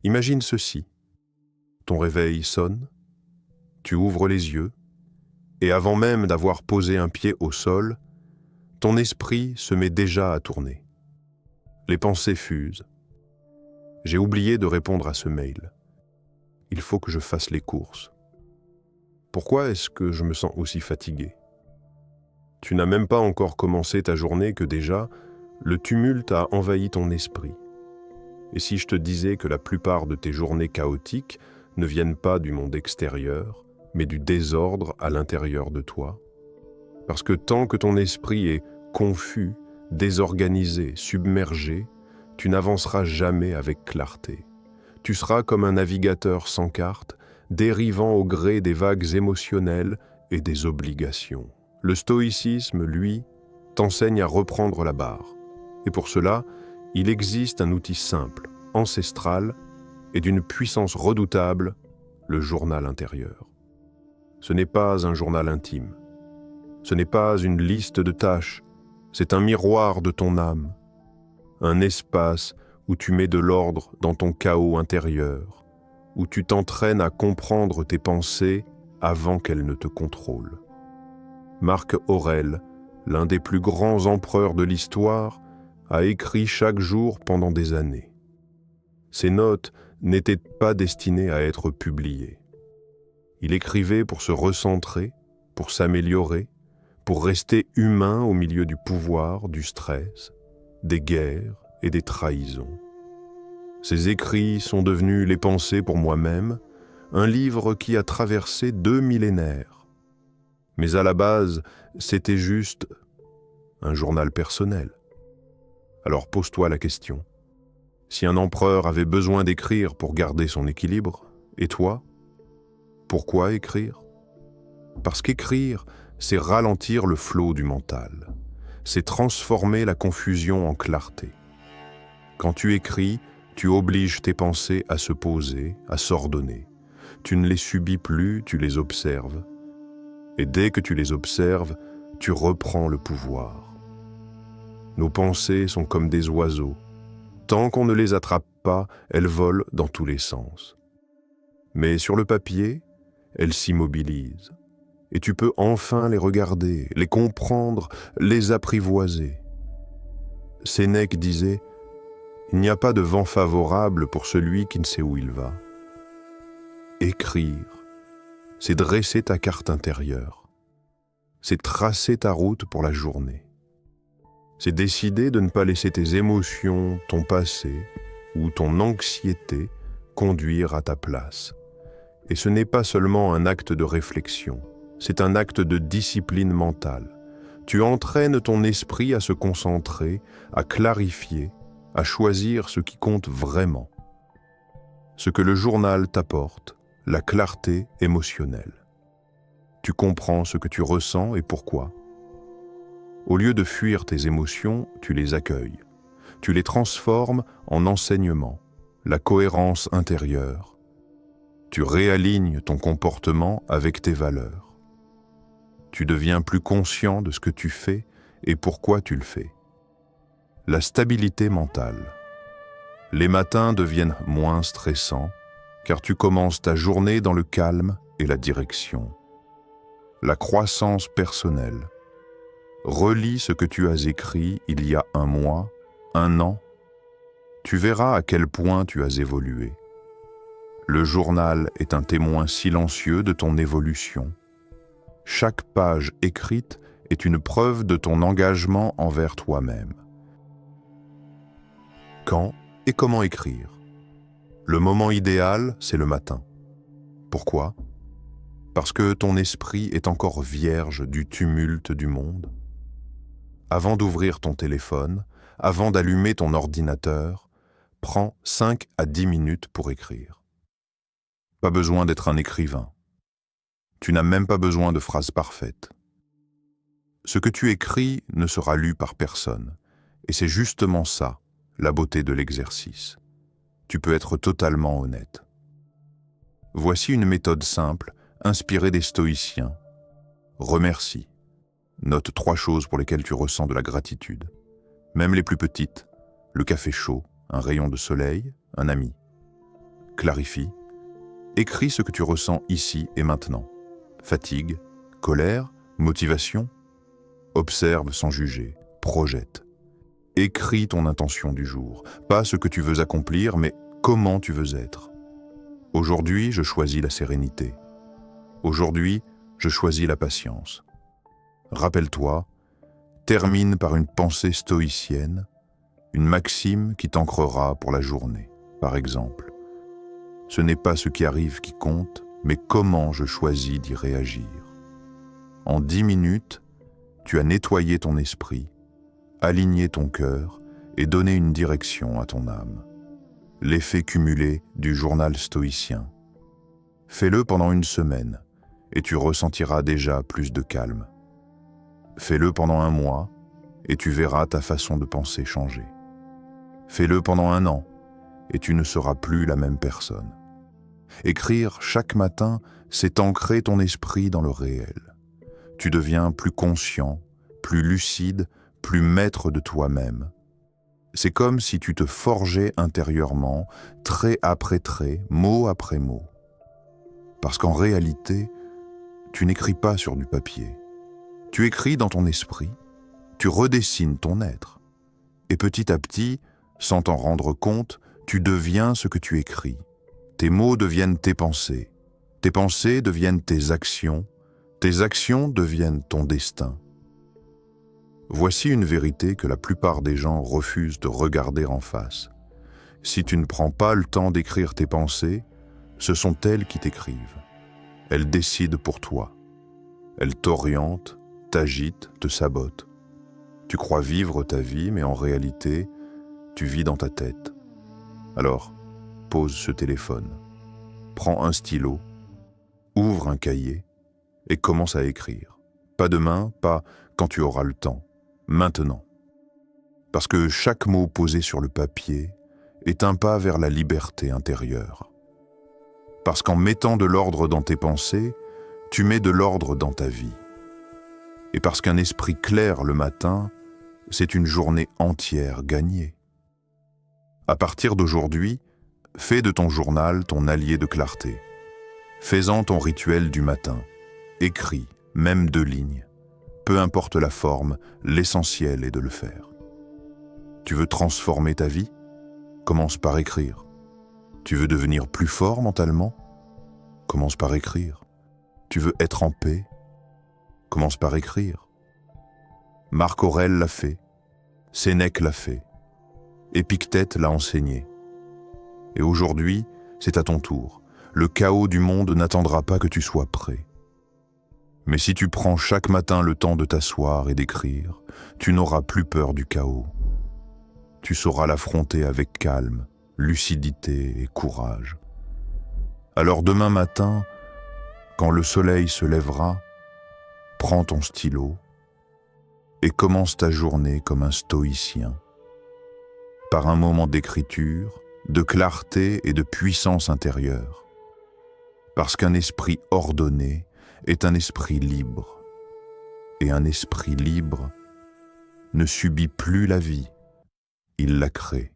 Imagine ceci. Ton réveil sonne, tu ouvres les yeux, et avant même d'avoir posé un pied au sol, ton esprit se met déjà à tourner. Les pensées fusent. J'ai oublié de répondre à ce mail. Il faut que je fasse les courses. Pourquoi est-ce que je me sens aussi fatigué? Tu n'as même pas encore commencé ta journée que déjà, le tumulte a envahi ton esprit. Et si je te disais que la plupart de tes journées chaotiques ne viennent pas du monde extérieur, mais du désordre à l'intérieur de toi? Parce que tant que ton esprit est confus, désorganisé, submergé, tu n'avanceras jamais avec clarté. Tu seras comme un navigateur sans carte, dérivant au gré des vagues émotionnelles et des obligations. Le stoïcisme, lui, t'enseigne à reprendre la barre. Et pour cela, il existe un outil simple, ancestral et d'une puissance redoutable, le journal intérieur. Ce n'est pas un journal intime. Ce n'est pas une liste de tâches. C'est un miroir de ton âme. Un espace où tu mets de l'ordre dans ton chaos intérieur, où tu t'entraînes à comprendre tes pensées avant qu'elles ne te contrôlent. Marc Aurèle, l'un des plus grands empereurs de l'histoire, a écrit chaque jour pendant des années. Ses notes n'étaient pas destinées à être publiées. Il écrivait pour se recentrer, pour s'améliorer, pour rester humain au milieu du pouvoir, du stress, des guerres et des trahisons. Ces écrits sont devenus les pensées pour moi-même, un livre qui a traversé 2 millénaires. Mais à la base, c'était juste un journal personnel. Alors pose-toi la question. Si un empereur avait besoin d'écrire pour garder son équilibre, et toi? Pourquoi écrire? Parce qu'écrire, c'est ralentir le flot du mental. C'est transformer la confusion en clarté. Quand tu écris, tu obliges tes pensées à se poser, à s'ordonner. Tu ne les subis plus, tu les observes. Et dès que tu les observes, tu reprends le pouvoir. Nos pensées sont comme des oiseaux. Tant qu'on ne les attrape pas, elles volent dans tous les sens. Mais sur le papier, elles s'immobilisent. Et tu peux enfin les regarder, les comprendre, les apprivoiser. Sénèque disait « Il n'y a pas de vent favorable pour celui qui ne sait où il va ». Écrire, c'est dresser ta carte intérieure. C'est tracer ta route pour la journée. C'est décider de ne pas laisser tes émotions, ton passé ou ton anxiété conduire à ta place. Et ce n'est pas seulement un acte de réflexion, c'est un acte de discipline mentale. Tu entraînes ton esprit à se concentrer, à clarifier, à choisir ce qui compte vraiment. Ce que le journal t'apporte, la clarté émotionnelle. Tu comprends ce que tu ressens et pourquoi. Au lieu de fuir tes émotions, tu les accueilles. Tu les transformes en enseignement, la cohérence intérieure. Tu réalignes ton comportement avec tes valeurs. Tu deviens plus conscient de ce que tu fais et pourquoi tu le fais. La stabilité mentale. Les matins deviennent moins stressants car tu commences ta journée dans le calme et la direction. La croissance personnelle. Relis ce que tu as écrit il y a 1 mois, 1 an. Tu verras à quel point tu as évolué. Le journal est un témoin silencieux de ton évolution. Chaque page écrite est une preuve de ton engagement envers toi-même. Quand et comment écrire? Le moment idéal, c'est le matin. Pourquoi? Parce que ton esprit est encore vierge du tumulte du monde. Avant d'ouvrir ton téléphone, avant d'allumer ton ordinateur, prends 5 à 10 minutes pour écrire. Pas besoin d'être un écrivain. Tu n'as même pas besoin de phrases parfaites. Ce que tu écris ne sera lu par personne, et c'est justement ça, la beauté de l'exercice. Tu peux être totalement honnête. Voici une méthode simple, inspirée des stoïciens. Remercie. Note 3 choses pour lesquelles tu ressens de la gratitude. Même les plus petites, le café chaud, un rayon de soleil, un ami. clarifie. Écris ce que tu ressens ici et maintenant. Fatigue, colère, motivation. Observe sans juger, projette. Écris ton intention du jour, pas ce que tu veux accomplir, mais comment tu veux être. Aujourd'hui, je choisis la sérénité. Aujourd'hui, je choisis la patience. Rappelle-toi, termine par une pensée stoïcienne, une maxime qui t'ancrera pour la journée. Par exemple, ce n'est pas ce qui arrive qui compte, mais comment je choisis d'y réagir. En 10 minutes, tu as nettoyé ton esprit, aligné ton cœur et donné une direction à ton âme. L'effet cumulé du journal stoïcien. Fais-le pendant une semaine et tu ressentiras déjà plus de calme. Fais-le pendant un mois et tu verras ta façon de penser changer. Fais-le pendant un an et tu ne seras plus la même personne. Écrire chaque matin, c'est ancrer ton esprit dans le réel. Tu deviens plus conscient, plus lucide, plus maître de toi-même. C'est comme si tu te forgeais intérieurement, trait après trait, mot après mot. Parce qu'en réalité, tu n'écris pas sur du papier. Tu écris dans ton esprit, tu redessines ton être. Et petit à petit, sans t'en rendre compte, tu deviens ce que tu écris. Tes mots deviennent tes pensées deviennent tes actions deviennent ton destin. Voici une vérité que la plupart des gens refusent de regarder en face. Si tu ne prends pas le temps d'écrire tes pensées, ce sont elles qui t'écrivent. Elles décident pour toi. Elles t'orientent, t'agitent, te sabotent. Tu crois vivre ta vie, mais en réalité, tu vis dans ta tête. Alors, pose ce téléphone. Prends un stylo, ouvre un cahier et commence à écrire. Pas demain, pas quand tu auras le temps. Maintenant. Parce que chaque mot posé sur le papier est un pas vers la liberté intérieure. Parce qu'en mettant de l'ordre dans tes pensées, tu mets de l'ordre dans ta vie. Et parce qu'un esprit clair le matin, c'est une journée entière gagnée. À partir d'aujourd'hui, fais de ton journal ton allié de clarté. Fais-en ton rituel du matin. Écris, même 2 lignes. Peu importe la forme, l'essentiel est de le faire. Tu veux transformer ta vie? Commence par écrire. Tu veux devenir plus fort mentalement? Commence par écrire. Tu veux être en paix? Commence par écrire. Marc Aurèle l'a fait. Sénèque l'a fait. Épictète l'a enseigné. Et aujourd'hui, c'est à ton tour. Le chaos du monde n'attendra pas que tu sois prêt. Mais si tu prends chaque matin le temps de t'asseoir et d'écrire, tu n'auras plus peur du chaos. Tu sauras l'affronter avec calme, lucidité et courage. Alors demain matin, quand le soleil se lèvera, prends ton stylo et commence ta journée comme un stoïcien. Par un moment d'écriture, de clarté et de puissance intérieure. Parce qu'un esprit ordonné est un esprit libre. Et un esprit libre ne subit plus la vie, il la crée.